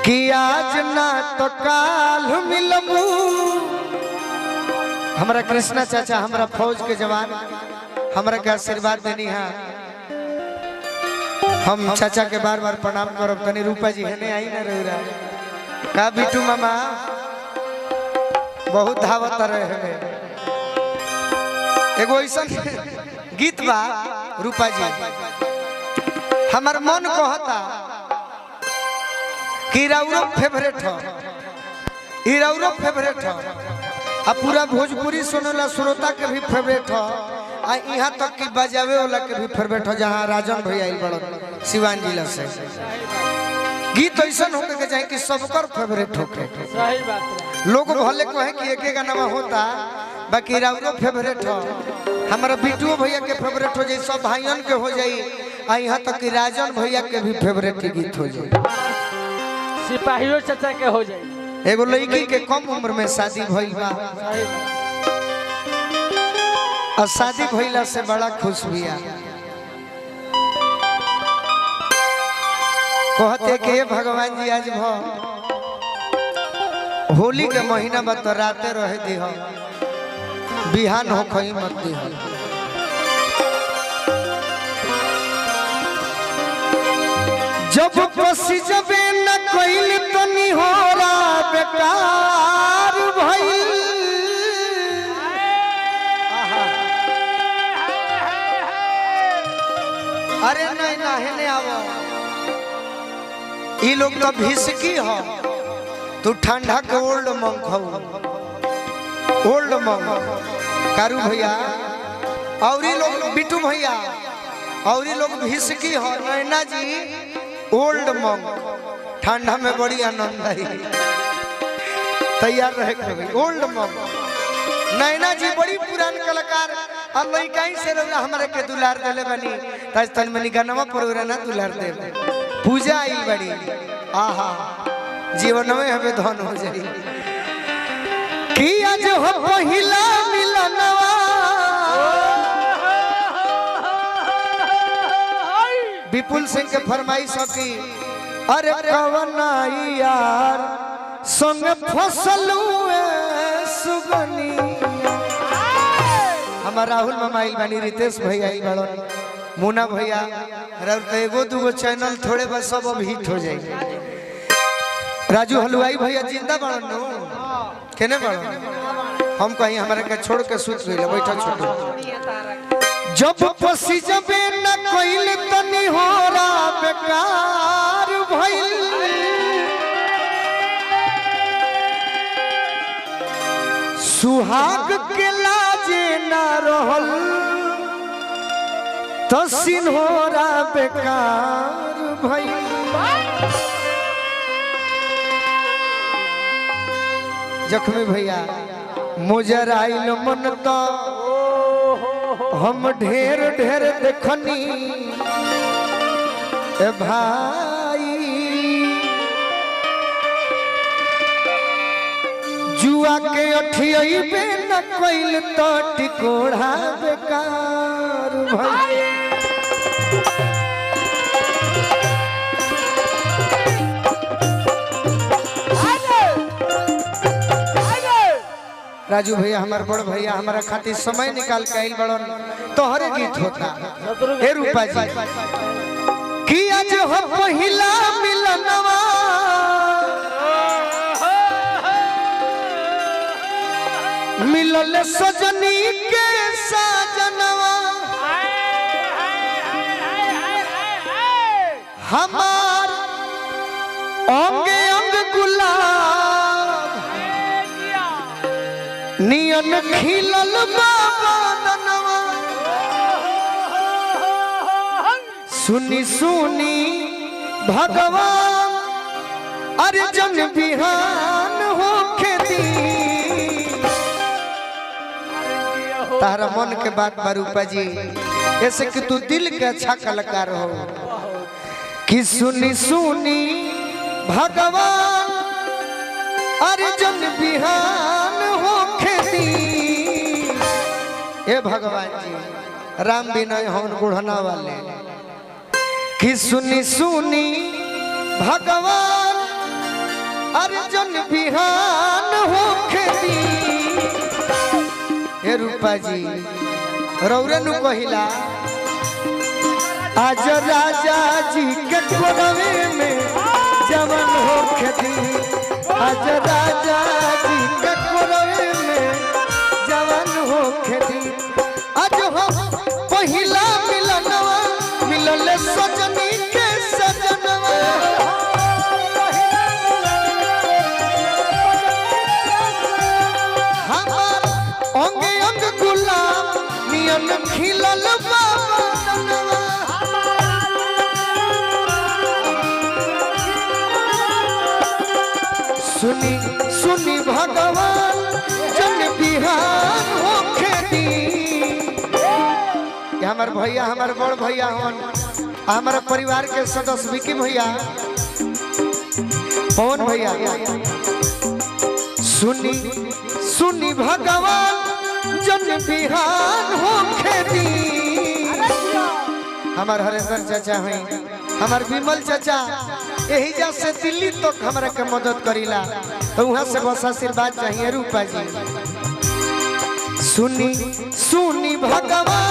कि आज ना तो काल मिलबू। हमारा कृष्णा चाचा हमारा फौज के जवान हमारा के आशीर्वाद देनी है। हम चाचा के बार बार प्रणाम करब। तनी रूपा जी है आई ना रौरा का बिटू मामा बहुत धावत रहे। एगो ऐसा गीत बा रूपा जी हमार मन कहता कि रौरो फेवरेट हो, रौरो फेवरेट हो, अब पूरा भोजपुरी सुनला श्रोता के भी फेवरेट हो, आ यहाँ तक कि बजावे वाला के भी फेवरेट हो। जहाँ राजन भैया आइल बड़ो सिवान जिला से गीत ऐसा होके के चाहे कि सबकर फेवरेट होके। सही बात। लोग भले कहे कि एक एक गाना होता बाकी रौरो फेवरेट हो, हमारा बिटू भैया के फेवरेट हो जाए, सब भाइयों के हो जाए, आ यहाँ तक कि राजन भैया के भी फेवरेट के गीत हो जाए, सिपाहियों चाचा के हो जाए। एगो लड़की के कम उम्र में शादी भइल बा और शादी भइला से बड़ा खुश बिया। कहते कि भगवान जी आज होली के महीना में तो राते रहे दी हो, बिहान हो खई मत दी हो। जब पसी जबे न कोइल तो नहीं हो रहा बेकार भइल। अरे नहीं ना हेने आवो, ई लोग तो भिसकी हो, तू ठंडा के ओल्ड मंग खाऊ, ओल्ड मंग कारू भैया और ई लोग बिटू भैया और ई लोग भिसकी हो। नैना जी ओल्ड मंग ठंडा में बड़ी आनंद आई, तैयार रहे ओल्ड मंग। नैना जी बड़ी पुरान कलाकार और लड़का से हमारे के दुलार दिले बनी तन मनी गाना पर ना दुलार दे पूजा आई बड़ी आहा जीवन में हमें धन हो जाए कि आज हो पहिला मिलनवा। विपुल सिंह के फरमाइश की अरे कवना यार संग फसलू सुगनी। हमारा राहुल मामाइल बानी, रितेश भैया आई बड़ो, मुन्ना भैया तो एगो दूगो चैनल थोड़े बस सब अब हिट हो जाए। राजू हलवाई भैया जिंदा बड़ो नो केने बड़ो, हम कहीं हमारे के छोड़ के सुत गइल बैठा छोटू। जब पसी जबे न कोइल तनी हो रहा बेकार भइल। सुहाग के लाजे न रहल तो सिन्होरा बेकार भइल। जख्मी भैया मुजर आइल मन तो हम ढेर ढेर देखनी ए भाई। जुआ के अठियबे न कोइल तो टिकोड़ा बेकार भाई। राजू भैया हमारे बड़ भैया हमारा खातिर समय निकाल के आइल बड़न, तोहरे गीत होता हे रूपा जी कि आज हो पहिला मिलनवा। मिलल सजनी के साजनवा हमार अंगे अंग गुलाब नियन खिलल बाबा। सुनी सुनी भगवान अर्जुन बिहान हो खेती। तारा मन के बात बारूपा जी ऐसे कि तू दिल के अच्छा कलाकार हो कि सुनी सुनी भगवान अर्जुन बिहान हो खेती। ए भगवान जी राम विनय हवन गुढ़ना वाले कि सुनी सुनी भगवान अरे जन बिहान हो खेती हे रूपा जी रौरनु कहिला आज राजा जी के कोरवे में जवन हो खेती आज राजा जी के कोरवे में जवन हो खेती आज हम पहिला मिलनवा मिलल सजनी के सजनवा हमार अंग अंग गुलाब नियन खिलल बाबा दनवा सुनी सुनी भगवान जन बिहान हो खेती हमार भैया हमार बड़ भैया हन हमारा परिवार के सदस्य विकी भैया पवन भैया सुनी सुनी भगवान जन बिहान हो खेती हमार हरेंद्र चाचा हैं हमार विमल चाचा यही जा से दिल्ली तक तो हमरा के मदद करीला तो वहां से बस आशीर्वाद चाहिए रूपा जी सुनी सुनी भगवान